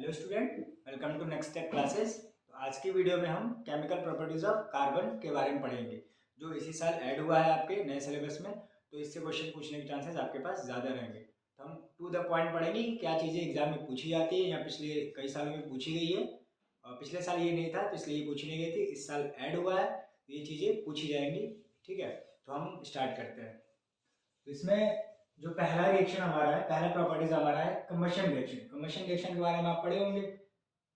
Hello student, welcome to next step classes. तो आज की वीडियो में हम केमिकल प्रॉपर्टीज ऑफ कार्बन के बारे में पढ़ेंगे, जो इसी साल ऐड हुआ है आपके नए सिलेबस में। तो इससे क्वेश्चन पूछने के चांसेस आपके पास ज़्यादा रहेंगे। तो हम टू द पॉइंट पढ़ेंगे कि क्या चीज़ें एग्जाम में पूछी जाती है या पिछले कई सालों में पूछी गई है। और पिछले साल ये नहीं था तो इसलिए ये पूछी नहीं गई थी, इस साल ऐड हुआ है तो ये चीज़ें पूछी जाएंगी। ठीक है, तो हम स्टार्ट करते हैं। तो इसमें जो पहला रिएक्शन हमारा है, पहला प्रॉपर्टीज हमारा है कंबशन रिएक्शन। कंबशन रिएक्शन के बारे में आप पढ़े होंगे,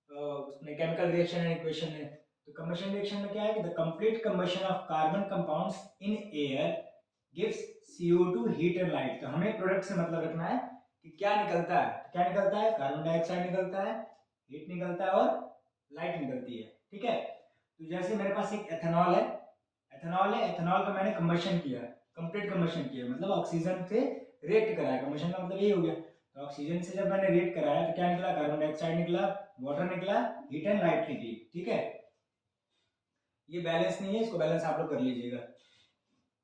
उसमें केमिकल रिएक्शन एंड इक्वेशन है। तो कंबशन रिएक्शन में क्या है कि the complete combustion of carbon compounds in air gives CO2 heat and light. तो हमें प्रोडक्ट से मतलब रखना है कि क्या निकलता है। तो क्या निकलता है? कार्बन डाइऑक्साइड निकलता है, हीट निकलता है और लाइट निकलती है। ठीक है, तो जैसे मेरे पास एक एथेनॉल है, एथेनॉल का मैंने कंबशन किया, कंप्लीट कंबशन किया, मतलब ऑक्सीजन से रिएक्ट कराया। कंबशन का मतलब ये हो गया। तो ऑक्सीजन से जब मैंने रिएक्ट कराया तो क्या निकला? कार्बन डाइऑक्साइड निकला, वाटर निकला, हीट एंड लाइट निकली। ठीक है, ये बैलेंस नहीं है, इसको बैलेंस आप लोग कर लीजिएगा।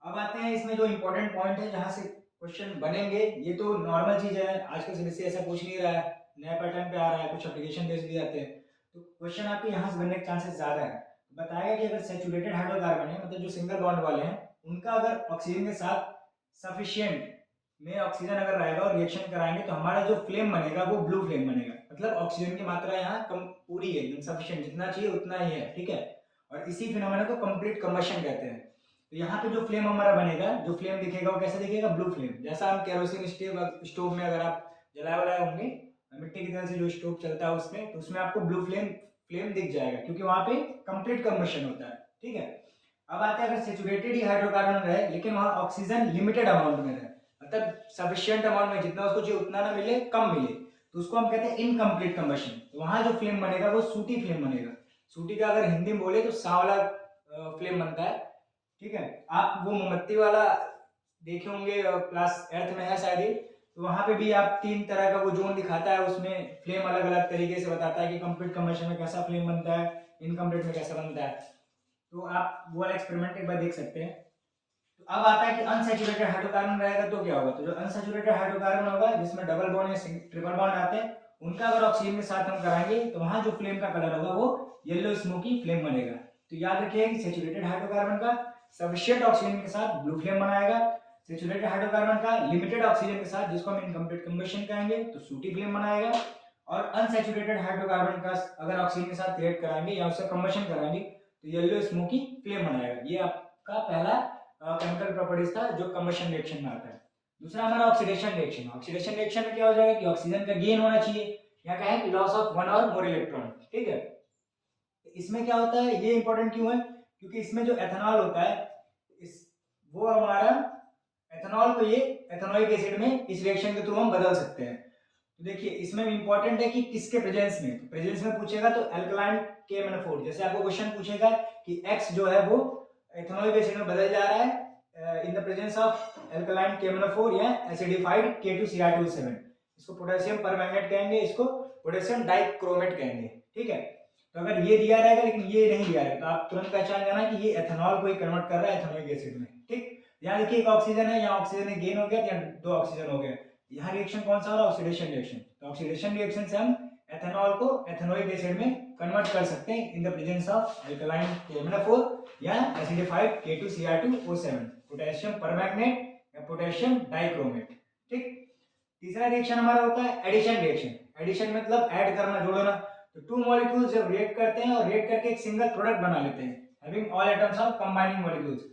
अब आते हैं इसमें जो इंपॉर्टेंट पॉइंट है जहां से क्वेश्चन बनेंगे। ये तो नॉर्मल चीज है, आजकल सिलेबस से ऐसा पूछ नहीं रहा है, नया पैटर्न पे आ रहा है, कुछ एप्लीकेशन बेस्ड भी आते हैं। तो क्वेश्चन आपके यहाँ से बनने के चांसेस ज्यादा है। बताएगा कि अगर सैचुरेटेड हाइड्रोकार्बन है, मतलब जो सिंगल बॉन्ड वाले हैं, उनका अगर ऑक्सीजन के साथ सफिशिएंट में ऑक्सीजन अगर रहेगा और रिएक्शन कराएंगे तो हमारा जो फ्लेम बनेगा वो ब्लू फ्लेम बनेगा। मतलब ऑक्सीजन की मात्रा यहाँ कम पूरी है, एकदम सफिशिएंट, जितना चाहिए उतना ही है। ठीक है, और इसी फिनोमेना को कंप्लीट कंबशन कहते हैं। तो यहाँ पे जो फ्लेम हमारा बनेगा, जो फ्लेम दिखेगा वो कैसे दिखेगा? Blue flame. जैसा हम केरोसिन स्टोव में अगर आप जलाए वलाए होंगे, मिट्टी की तरह से जो स्टोव चलता है उसमें, तो उसमें आपको ब्लू फ्लेम दिख जाएगा, क्योंकि वहां पे कंप्लीट कंबशन होता है। ठीक है, अब आते हैं अगर सेचुरेटेड ही हाइड्रोकार्बन रहे लेकिन वहां ऑक्सीजन लिमिटेड अमाउंट में रहे, मतलब सफिशिएंट अमाउंट में, जितना उसको चाहिए उतना ना मिले, कम मिले, तो उसको हम कहते हैं इनकम्प्लीट कंबशन। तो वहां जो फ्लेम बनेगा वो सूटी फ्लेम बनेगा। सूटी का अगर हिंदी में बोले तो सांवला फ्लेम बनता है। ठीक है, आप वो मोमबत्ती वाला देखे होंगे, क्लास 8th में है शायद ही, तो वहां पे भी आप 3 तरह का वो जोन दिखाता है, उसमें फ्लेम अलग अलग तरीके से बताता है कि कंप्लीट कंबशन में कैसा फ्लेम बनता है, इनकम्प्लीट में कैसा बनता है। तो आप वो वाला एक्सपेरिमेंट एक बार देख सकते हैं। तो अब आता है कि अनसैचुरेटेड हाइड्रोकार्बन रहेगा तो क्या होगा? तो जो अनसैचुरेटेड हाइड्रोकार्बन होगा, जिसमें डबल बॉन्ड या ट्रिपल बॉन्ड आते हैं, उनका अगर ऑक्सीजन के साथ हम कराएंगे तो वहां जो फ्लेम का कलर होगा वो येलो स्मोकी फ्लेम बनेगा। तो याद रखिए कि सैचुरेटेड हाइड्रोकार्बन का सफिशिएंट ऑक्सीजन के साथ ब्लू फ्लेम बनाएगा, सैचुरेटेड हाइड्रोकार्बन का लिमिटेड ऑक्सीजन के साथ, जिसको हम इनकम्प्लीट कंबशन कहेंगे, तो सूटी फ्लेम बनाएगा। और अनसैचुरेटेड हाइड्रोकार्बन का अगर ऑक्सीजन के साथ रिएक्ट कराएंगे या उससे कंबशन कराएंगे तो येलो स्मोकी फ्लेम बनाएगा। ये आपका पहला केमिकल प्रॉपर्टीज था जो कंबशन रिएक्शन में आता है। दूसरा हमारा ऑक्सीडेशन रिएक्शन। ऑक्सीडेशन रिएक्शन में क्या हो जाएगा कि ऑक्सीजन का गेन होना चाहिए, या कहें कि लॉस ऑफ वन और मोर इलेक्ट्रॉन। ठीक है, इसमें क्या होता है, ये इंपॉर्टेंट क्यों है? क्योंकि इसमें जो एथेनॉल होता है, इस वो हमारा एथेनॉल को ये एथेनोइक एसिड में इस रिएक्शन के थ्रू हम बदल सकते हैं। तो देखिए इसमें इंपॉर्टेंट है कि किसके प्रेजेंस में। तो प्रेजेंस में पूछेगा तो एल्कलाइन KMnO4। जैसे आपको क्वेश्चन पूछेगा कि X जो है वो एथेनोइक एसिड में बदल जा रहा है in the presence of alkaline KMnO4 या एसिडिफाइड K2Cr2O7। इसको पोटेशियम परमैंगनेट कहेंगे, इसको पोटेशियम डाइक्रोमेट कहेंगे। ठीक है, तो अगर ये दिया रहेगा लेकिन ये नहीं दिया रहेगा तो आप तुरंत पहचान जाना कि ये एथेनॉल को ही कन्वर्ट कर रहा है एथेनोइक एसिड में। ठीक, यहाँ देखिए एक ऑक्सीजन है, यहाँ ऑक्सीजन गेन हो गया, यहाँ 2 ऑक्सीजन हो गया। यहाँ रिएक्शन कौन सा हो रहा है? Oxidation reaction. तो ऑक्सीडेशन रिएक्शन से हम एथेनॉल को एथेनोइक एसिड में कन्वर्ट कर सकते हैं in the presence of alkaline KMnO4 या एसिडिफाइड K2Cr2O7, पोटेशियम परमैंगनेट या पोटेशियम डाइक्रोमेट। ठीक, तीसरा रिएक्शन हमारा होता है एडिशन रिएक्शन। एडिशन मतलब ऐड करना, जोड़ना। तो 2 मॉलिक्यूल्स जब रिएक्ट करते हैं और रिएक्ट करके एक सिंगल प्रोडक्ट बना लेते हैं, having all atoms of combining molecules,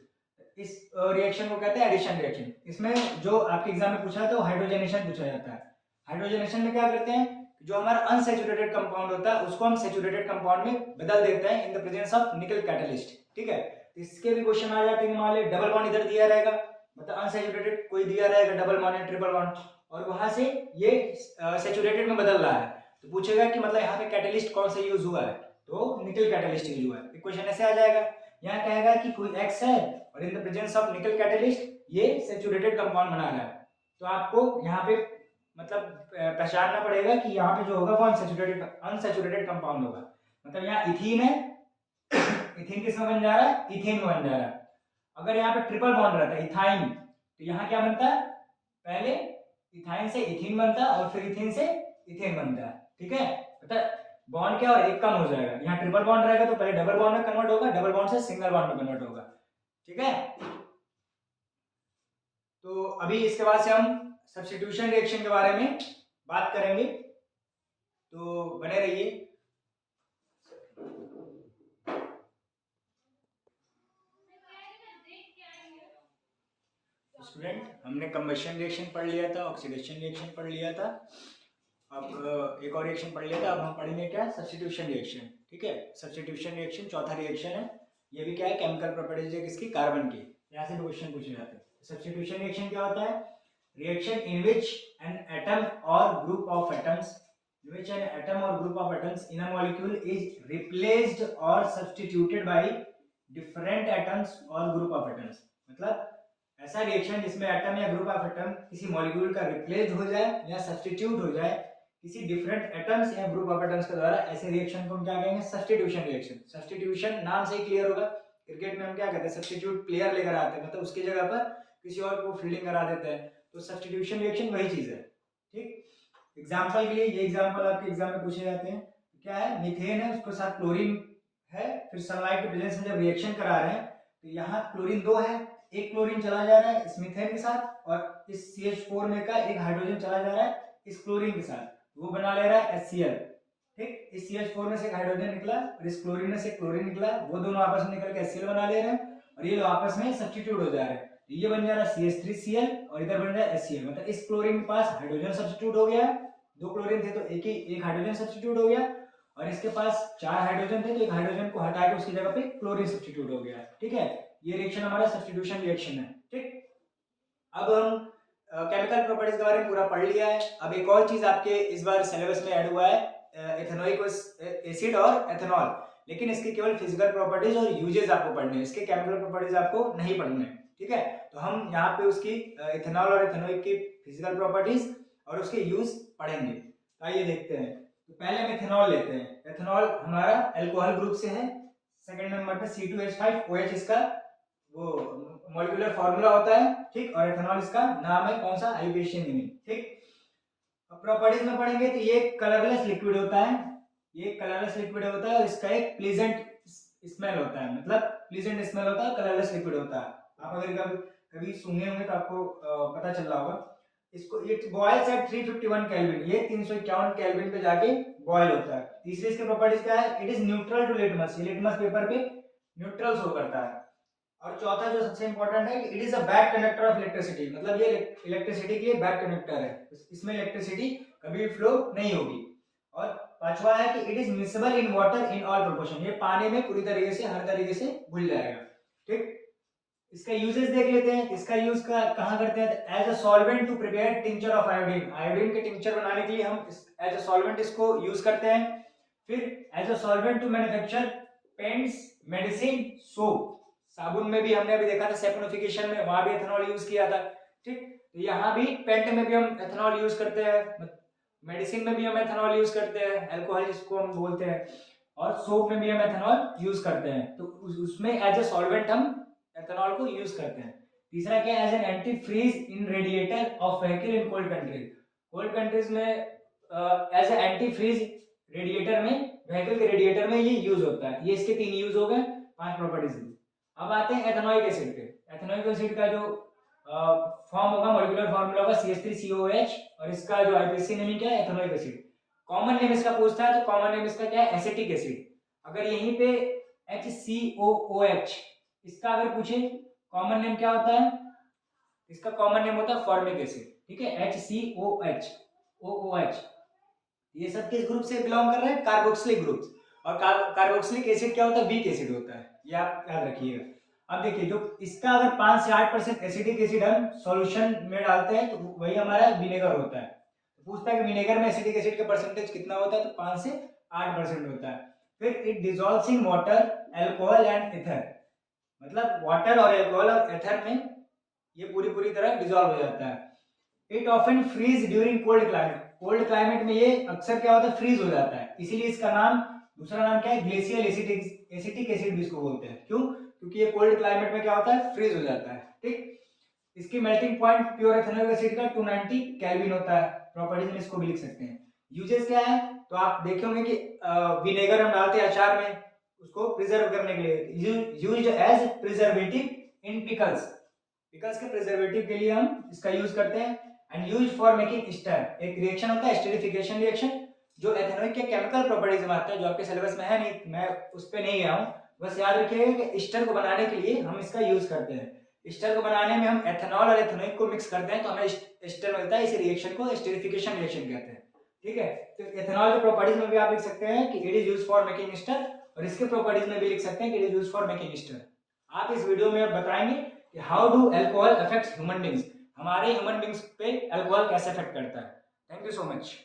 इस रिएक्शन को कहते हैं एडिशन रिएक्शन। इसमें जो आपके एग्जाम में पूछा है तो हाइड्रोजनेशन पूछा जाता है। हाइड्रोजनेशन में क्या करते हैं, जो हमारा अनसैचुरेटेड कंपाउंड होता है उसको हम सैचुरेटेड कंपाउंड में बदल देते हैं इन द प्रेजेंस ऑफ निकल कैटलिस्ट। ठीक है, इसके भी क्वेश्चन आ जाते हैं। मान लीजिए डबल बॉन्ड इधर दिया रहेगा, मतलब अनसैचुरेटेड कोई दिया रहेगा, डबल बॉन्ड या ट्रिपल बॉन्ड, और वहां से ये सैचुरेटेड में बदल रहा है, तो पूछेगा कि मतलब यहाँ पे कैटलिस्ट कौन सा यूज हुआ है, तो निकल कैटलिस्ट यूज हुआ है। क्वेश्चन ऐसे आ जाएगा। यहाँ कहेगा कि कोई X है और इन द प्रेजेंस ऑफ निकल कैटलिस्ट ये सैचुरेटेड कंपाउंड बना रहा है, तो आपको यहाँ पे मतलब पहचानना पड़ेगा कि यहाँ पे जो होगा वो अनसैचुरेटेड कंपाउंड होगा। मतलब यहाँ इथीन है, इथीन किसमें बन जा रहा है? इथेन में बन जा रहा है। अगर यहाँ पे ट्रिपल बॉन्ड रहता है इथाइन, तो यहाँ क्या बनता है? पहले इथाइन से इथीन बनता है और फिर इथेन से इथेन बनता है। ठीक है, तो मतलब बॉन्ड क्या और एक कम हो जाएगा। यहाँ ट्रिपल बॉन्ड रहेगा तो पहले डबल बॉन्ड में कन्वर्ट होगा, डबल बॉन्ड से सिंगल बॉन्ड में कन्वर्ट होगा। ठीक है, तो अभी इसके बाद से हम सब्स्टिट्यूशन रिएक्शन के बारे में बात करेंगे, तो बने रहिए। स्टूडेंट, हमने कंबशन रिएक्शन पढ़ लिया था, ऑक्सीडेशन रिएक्शन पढ़ लिया था, अब एक और रिएक्शन पढ़ लिया था। अब हम पढ़ेंगे क्या, सब्स्टिट्यूशन रिएक्शन। ठीक है, सब्स्टिट्यूशन रिएक्शन चौथा रिएक्शन है। ये भी क्या है, केमिकल प्रॉपर्टीज है किसकी, कार्बन की। यहाँ से भी क्वेश्चन पूछे जाते हैं। सब्स्टिट्यूशन रिएक्शन क्या होता है, reaction in which an atom और group of atoms in which an atom or group of atoms in a molecule is replaced or substituted by different atoms or group of atoms। मतलब ऐसा reaction जिसमें atom या group of atom किसी molecule का replace हो जाए या substitute हो जाए किसी डिफरेंट एटम्स या ग्रुप ऑफ एटम्स के द्वारा, ऐसे रिएक्शन को हम क्या कहेंगे, सब्स्टिट्यूशन रिएक्शन। सब्स्टिट्यूशन नाम से ही क्लियर होगा, क्रिकेट में हम क्या कहते हैं, सब्स्टिट्यूट प्लेयर लेकर आते हैं, मतलब उसकी जगह पर किसी और को फील्डिंग करा देते हैं, तो सब्स्टिट्यूशन रिएक्शन वही चीज है। ठीक, एग्जाम्पल के लिए ये एग्जाम्पल आपके एग्जाम में पूछे जाते हैं। क्या है, मीथेन है, उसके साथ क्लोरीन है, फिर सनलाइट के प्रेजेंस में जब रिएक्शन करा रहे हैं तो यहाँ क्लोरीन 2 है, एक क्लोरीन चला जा रहा है इस मीथेन के साथ, और इस CH4 में का एक हाइड्रोजन चला जा रहा है इस क्लोरीन के साथ, वो बना ले रहा है HCl। ठीक, इस CH4 में से एक हाइड्रोजन निकला और इस क्लोरीन में से क्लोरीन निकला, वो दोनों आपस में निकल के HCl बना ले रहे हैं और ये आपस में सब्स्टिट्यूट हो जा रहे हैं। ये बन जा रहा है CH3Cl और इधर बन जाए HCl, मतलब इस क्लोरीन के पास हाइड्रोजन सब्स्टिट्यूट हो गया, 2 क्लोरीन थे तो एक हाइड्रोजन सब्स्टिट्यूट हो गया, और इसके पास 4 हाइड्रोजन थे तो एक हाइड्रोजन को हटा के उसकी जगह पे क्लोरीन सब्स्टिट्यूट हो गया। ठीक है, ये रिएक्शन हमारा सब्स्टिट्यूशन रिएक्शन है। ठीक, अब हम केमिकल प्रॉपर्टीज के बारे में पूरा पढ़ लिया है। अब एक और चीज आपके इस बार सिलेबस में ऐड हुआ है, एथेनोइक एसिड और एथेनॉल, लेकिन इसके केवल फिजिकल प्रॉपर्टीज और यूजेस आपको पढ़ने हैं, इसके केमिकल प्रॉपर्टीज आपको नहीं पढ़ने। ठीक है, तो हम यहाँ पे उसकी इथेनॉल और एथेनोइक की फिजिकल प्रॉपर्टीज और उसके यूज पढ़ेंगे। तो आइए देखते हैं। तो पहले हम एथेनॉल लेते हैं। एथेनॉल हमारा अल्कोहल ग्रुप से है, सेकंड नंबर पे C2H5OH इसका वो मॉलिक्यूलर फार्मूला होता है। ठीक, और एथेनॉल इसका नाम है कौन सा, आइयूपेशियन इमीन। ठीक, अब प्रॉपर्टीज में पढ़ेंगे तो ये कलरलेस लिक्विड होता है, ये कलरलेस लिक्विड होता है और इसका एक प्लीजेंट स्मेल होता है, मतलब प्लीजेंट स्मेल होता है, कलरलेस लिक्विड होता है। आप अगर कभी सुने होंगे तो आपको पता चल रहा होगा। इसको इट बॉयल्स एट 351 केल्विन, ये 351 केल्विन पे जाके बॉयल होता है। तीसरी इसकी प्रॉपर्टीज क्या है, it is neutral to litmus, ये लिटमस पेपर पे न्यूट्रल शो करता है। और चौथा जो सबसे इंपॉर्टेंट है, it is a bad conductor of electricity, मतलब ये इलेक्ट्रिसिटी के लिए बैक कंडक्टर है, इसमें इलेक्ट्रिसिटी कभी भी फ्लो नहीं होगी। और पांचवा है कि it is miscible in water in all proportion, ये पानी में पूरी तरीके से हर तरीके से घुल जाएगा। ठीक, इसका यूजेस देख लेते हैं। इसका यूज कहाँ करते हैं, as a solvent to prepare tincture of iodine, iodine के टिंचर बनाने के लिए हम एज अ सॉल्वेंट इसको यूज करते हैं। फिर as a solvent to manufacture paints, medicine, soap, साबुन में भी हमने अभी देखा था सैपोनिफिकेशन में, वहां भी एथेनॉल यूज किया था। ठीक, तो यहाँ भी पेंट में भी हम एथेनॉल यूज करते हैं, मेडिसिन में भी हम एथेनॉल यूज करते हैं, अल्कोहल जिसको हम बोलते हैं, और सोप में भी हम एथेनॉल यूज करते हैं। तो उसमें एज ए सॉल्वेंट हम एथेनॉल को यूज करते हैं। तीसरा क्या है, as an anti freeze in radiator of vehicle in cold countries, cold countries में as a anti freeze radiator में, व्हीकल के रेडिएटर में ये यूज होता है। ये इसके 3 यूज हो गए, 5 प्रॉपर्टीज। अब आते हैं एथेनोइक एसिड पे। एथेनोइक एसिड का जो फॉर्म होगा, मॉलिक्यूलर फार्मूला होगा CH3COOH, और इसका जो आईयूपेशियन नेम क्या है, एथेनोइक एसिड। कॉमन नेम इसका पूछता है तो कॉमन नेम इसका क्या है, एसिटिक एसिड। अगर यहीं पे HCOOH इसका अगर पूछे कॉमन नेम क्या होता है, इसका कॉमन नेम होता है फॉर्मिक एसिड। ठीक है, HCOOH। ये सब किस ग्रुप से बिलोंग कर रहे हैं, कार्बोक्सिलिक ग्रुप। और कार्बोक्सिलिक एसिड क्या होता है, वीक एसिड होता है, ये आप याद रखिएगा। अब देखिए, जो इसका अगर 5 से 8% एसिडिक एसिड हम सॉल्यूशन में डालते हैं तो वही हमारा विनेगर होता है। तो पूछता है कि विनेगर में एसिडिक एसिड का परसेंटेज कितना होता है, तो 5 से 8% होता है। फिर it dissolves in water, alcohol and ether, मतलब वाटर और अल्कोहल और एथर में ये पूरी तरह डिसॉल्व हो जाता है। It often freeze during cold climate, cold climate में ये अक्सर क्या होता है, फ्रीज हो जाता है, इसीलिए इसका नाम, दूसरा नाम क्या है, ग्लेशियल एसिटिक एसिड भी इसको बोलते हैं। क्यों, क्योंकि ये कोल्ड क्लाइमेट में क्या होता है, फ्रीज हो जाता है। ठीक, इसकी melting point pure ethanoic acid का 290 केल्विन होता है। प्रॉपर्टीज में इसको भी लिख सकते हैं। यूजेस क्या है, तो आप देखे होंगे कि विनेगर हम डालते हैं अचार में उसको प्रिजर्व करने के लिए, used as preservative in pickles. Pickles के प्रिजर्वेटिव के लिए हम इसका यूज करते हैं। And use for making ester, एक रिएक्शन होता है एस्टरिफिकेशन रिएक्शन, जो एथेनॉइक के केमिकल प्रॉपर्टीज में आता है, जो आपके सिलेबस में है नहीं, मैं उस पर नहीं गया हूँ। बस याद रखिएगा कि स्टर को बनाने के लिए हम इसका यूज करते हैं। स्टर को बनाने में हम एथेनॉल और एथेनॉइक को मिक्स करते हैं तो हमें स्टर मिलता है। इस रिएक्शन को एस्टरिफिकेशन रिएक्शन कहते हैं। ठीक है, तो एथेनॉल के प्रॉपर्टीज में भी आप लिख सकते हैं कि it is used for making ester, और इसके प्रॉपर्टीज में भी लिख सकते हैं कि it is used for making ester. आप इस वीडियो में बताएंगे कि how do alcohol affects human beings, हमारे ह्यूमन बींग्स पे अल्कोहल कैसे अफेक्ट करता है। Thank you so much.